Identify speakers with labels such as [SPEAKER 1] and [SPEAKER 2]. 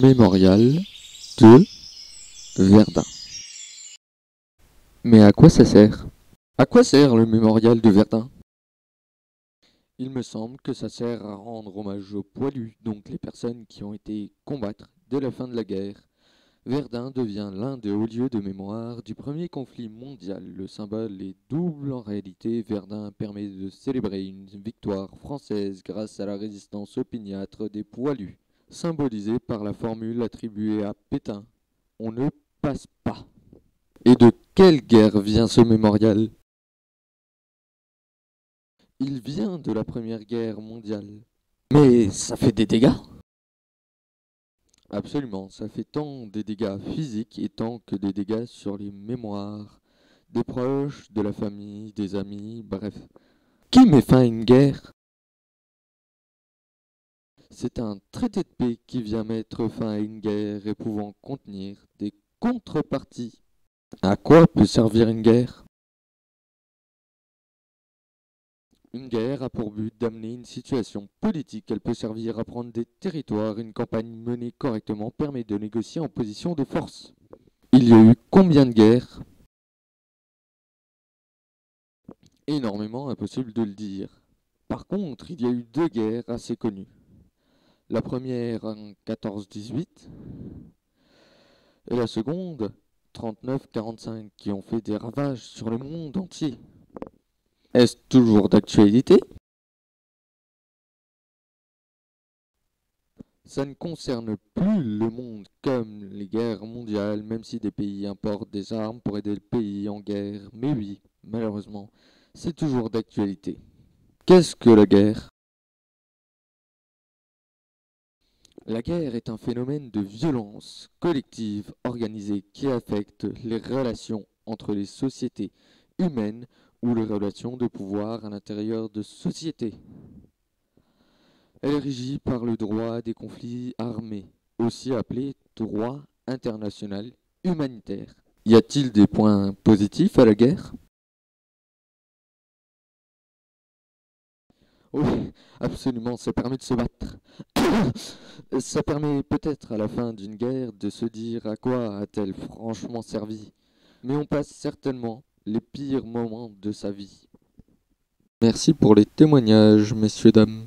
[SPEAKER 1] Mémorial de Verdun. Mais à quoi ça sert? À quoi sert le mémorial de Verdun? Il me semble que ça sert à rendre hommage aux poilus, donc les personnes qui ont été combattre dès la fin de la guerre. Verdun devient l'un des hauts lieux de mémoire du premier conflit mondial. Le symbole est double en réalité. Verdun permet de célébrer une victoire française grâce à la résistance opiniâtre des poilus, symbolisée par la formule attribuée à Pétain: on ne passe pas. Et de quelle guerre vient ce mémorial? Il vient de la Première Guerre mondiale. Mais ça fait des dégâts? Absolument, ça fait tant des dégâts physiques et tant que des dégâts sur les mémoires des proches, de la famille, des amis, bref. Qui met fin à une guerre? C'est un traité de paix qui vient mettre fin à une guerre et pouvant contenir des contreparties. À quoi peut servir une guerre? Une guerre a pour but d'amener une situation politique. Elle peut servir à prendre des territoires. Une campagne menée correctement permet de négocier en position de force. Il y a eu combien de guerres? Énormément, impossible de le dire. Par contre, il y a eu deux guerres assez connues. La première en 14-18 et la seconde 39-45 qui ont fait des ravages sur le monde entier. Est-ce toujours d'actualité? Ça ne concerne plus le monde comme les guerres mondiales, même si des pays importent des armes pour aider le pays en guerre. Mais oui, malheureusement, c'est toujours d'actualité. Qu'est-ce que la guerre? La guerre est un phénomène de violence collective organisée qui affecte les relations entre les sociétés humaines ou les relations de pouvoir à l'intérieur de sociétés. Elle est régie par le droit des conflits armés, aussi appelé droit international humanitaire. Y a-t-il des points positifs à la guerre? Oui, absolument, ça permet de se battre. Ça permet peut-être à la fin d'une guerre de se dire à quoi a-t-elle franchement servi. Mais on passe certainement les pires moments de sa vie. Merci pour les témoignages, messieurs, dames.